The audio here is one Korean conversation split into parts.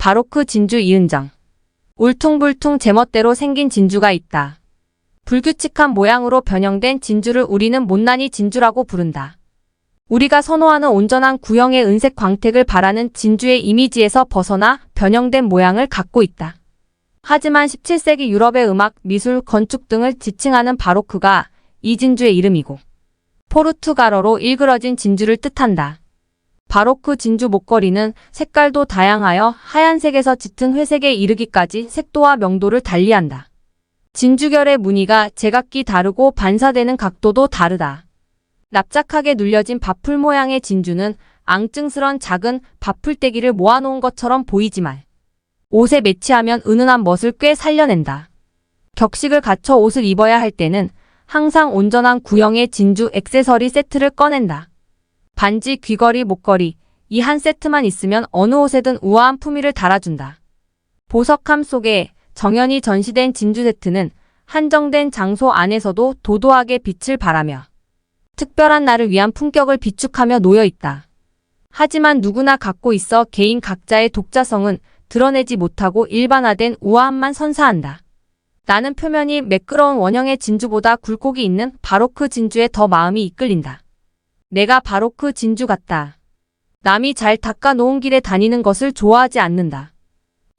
바로크 진주 이은정. 울퉁불퉁 제멋대로 생긴 진주가 있다. 불규칙한 모양으로 변형된 진주를 우리는 못난이 진주라고 부른다. 우리가 선호하는 온전한 구형의 은색 광택을 바라는 진주의 이미지에서 벗어나 변형된 모양을 갖고 있다. 하지만 17세기 유럽의 음악, 미술, 건축 등을 지칭하는 바로크가 이 진주의 이름이고 포르투갈어로 일그러진 진주를 뜻한다. 바로크 진주 목걸이는 색깔도 다양하여 하얀색에서 짙은 회색에 이르기까지 색도와 명도를 달리한다. 진주결의 무늬가 제각기 다르고 반사되는 각도도 다르다. 납작하게 눌려진 밥풀 모양의 진주는 앙증스런 작은 밥풀떼기를 모아놓은 것처럼 보이지만 옷에 매치하면 은은한 멋을 꽤 살려낸다. 격식을 갖춰 옷을 입어야 할 때는 항상 온전한 구형의 진주 액세서리 세트를 꺼낸다. 반지, 귀걸이, 목걸이, 이 한 세트만 있으면 어느 옷에든 우아한 품위를 달아준다. 보석함 속에 정연히 전시된 진주 세트는 한정된 장소 안에서도 도도하게 빛을 발하며 특별한 날을 위한 품격을 비축하며 놓여있다. 하지만 누구나 갖고 있어 개인 각자의 독자성은 드러내지 못하고 일반화된 우아함만 선사한다. 나는 표면이 매끄러운 원형의 진주보다 굴곡이 있는 바로크 진주에 더 마음이 이끌린다. 내가 바로크 진주 같다. 남이 잘 닦아놓은 길에 다니는 것을 좋아하지 않는다.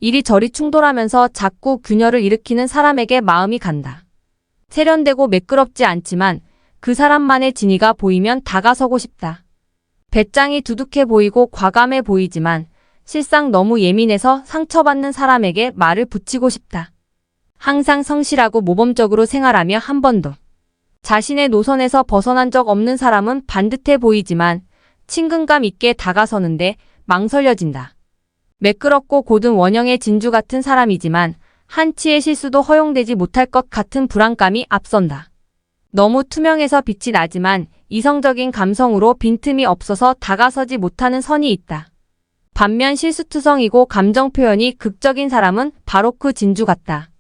이리저리 충돌하면서 자꾸 균열을 일으키는 사람에게 마음이 간다. 세련되고 매끄럽지 않지만 그 사람만의 진위가 보이면 다가서고 싶다. 배짱이 두둑해 보이고 과감해 보이지만 실상 너무 예민해서 상처받는 사람에게 말을 붙이고 싶다. 항상 성실하고 모범적으로 생활하며 한 번도 자신의 노선에서 벗어난 적 없는 사람은 반듯해 보이지만 친근감 있게 다가서는데 망설여진다. 매끄럽고 고든 원형의 진주 같은 사람이지만 한치의 실수도 허용되지 못할 것 같은 불안감이 앞선다. 너무 투명해서 빛이 나지만 이성적인 감성으로 빈틈이 없어서 다가서지 못하는 선이 있다. 반면 실수투성이고 감정 표현이 극적인 사람은 바로크 진주 같다.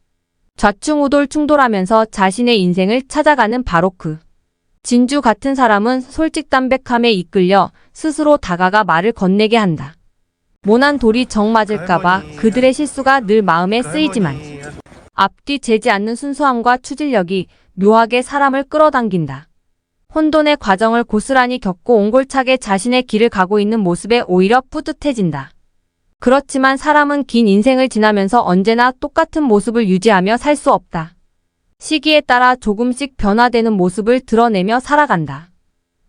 좌충우돌 충돌하면서 자신의 인생을 찾아가는 바로크 진주 같은 사람은 솔직담백함에 이끌려 스스로 다가가 말을 건네게 한다. 모난 돌이 정 맞을까봐 그들의 실수가 늘 마음에 쓰이지만 앞뒤 재지 않는 순수함과 추진력이 묘하게 사람을 끌어당긴다. 혼돈의 과정을 고스란히 겪고 옹골차게 자신의 길을 가고 있는 모습에 오히려 뿌듯해진다. 그렇지만 사람은 긴 인생을 지나면서 언제나 똑같은 모습을 유지하며 살 수 없다. 시기에 따라 조금씩 변화되는 모습을 드러내며 살아간다.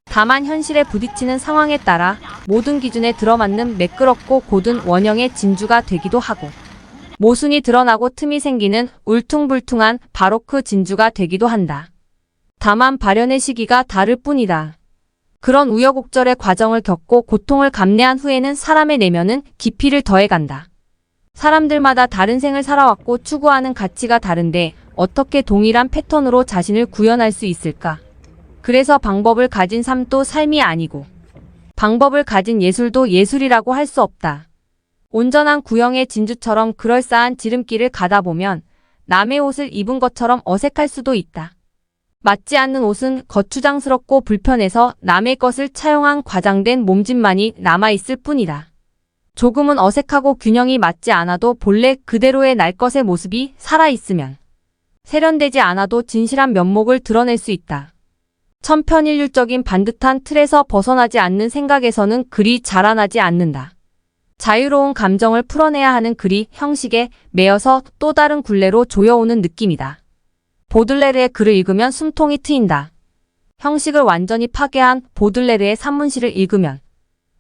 다만 현실에 부딪히는 상황에 따라 모든 기준에 들어맞는 매끄럽고 고든 원형의 진주가 되기도 하고 모순이 드러나고 틈이 생기는 울퉁불퉁한 바로크 진주가 되기도 한다. 다만 발현의 시기가 다를 뿐이다. 그런 우여곡절의 과정을 겪고 고통을 감내한 후에는 사람의 내면은 깊이를 더해간다. 사람들마다 다른 생을 살아왔고 추구하는 가치가 다른데 어떻게 동일한 패턴으로 자신을 구현할 수 있을까? 그래서 방법을 가진 삶도 삶이 아니고 방법을 가진 예술도 예술이라고 할 수 없다. 온전한 구형의 진주처럼 그럴싸한 지름길을 가다 보면 남의 옷을 입은 것처럼 어색할 수도 있다. 맞지 않는 옷은 거추장스럽고 불편해서 남의 것을 차용한 과장된 몸짓만이 남아있을 뿐이다. 조금은 어색하고 균형이 맞지 않아도 본래 그대로의 날 것의 모습이 살아있으면 세련되지 않아도 진실한 면목을 드러낼 수 있다. 천편일률적인 반듯한 틀에서 벗어나지 않는 생각에서는 글이 자라나지 않는다. 자유로운 감정을 풀어내야 하는 글이 형식에 매여서 또 다른 굴레로 조여오는 느낌이다. 보들레르의 글을 읽으면 숨통이 트인다. 형식을 완전히 파괴한 보들레르의 산문시를 읽으면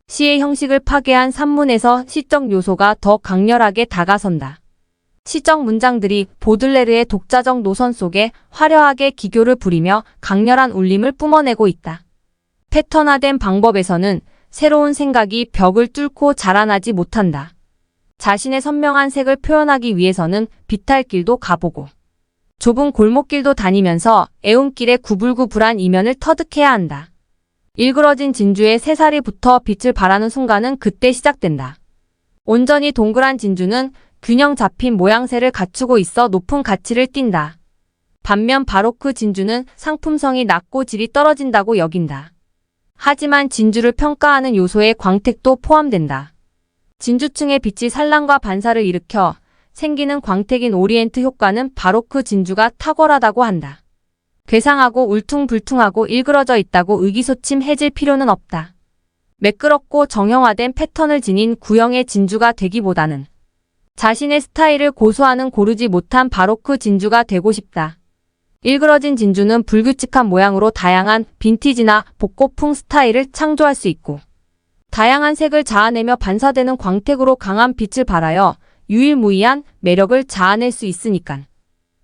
시의 형식을 파괴한 산문에서 시적 요소가 더 강렬하게 다가선다. 시적 문장들이 보들레르의 독자적 노선 속에 화려하게 기교를 부리며 강렬한 울림을 뿜어내고 있다. 패턴화된 방법에서는 새로운 생각이 벽을 뚫고 자라나지 못한다. 자신의 선명한 색을 표현하기 위해서는 비탈길도 가보고 좁은 골목길도 다니면서 애움길의 구불구불한 이면을 터득해야 한다. 일그러진 진주에 새살이 붙어 빛을 발하는 순간은 그때 시작된다. 온전히 동그란 진주는 균형 잡힌 모양새를 갖추고 있어 높은 가치를 띈다. 반면 바로크 진주는 상품성이 낮고 질이 떨어진다고 여긴다. 하지만 진주를 평가하는 요소에 광택도 포함된다. 진주층의 빛이 산란과 반사를 일으켜 생기는 광택인 오리엔트 효과는 바로크 진주가 탁월하다고 한다. 괴상하고 울퉁불퉁하고 일그러져 있다고 의기소침 해질 필요는 없다. 매끄럽고 정형화된 패턴을 지닌 구형의 진주가 되기보다는 자신의 스타일을 고수하는 고르지 못한 바로크 진주가 되고 싶다. 일그러진 진주는 불규칙한 모양으로 다양한 빈티지나 복고풍 스타일을 창조할 수 있고 다양한 색을 자아내며 반사되는 광택으로 강한 빛을 발하여 유일무이한 매력을 자아낼 수 있으니깐.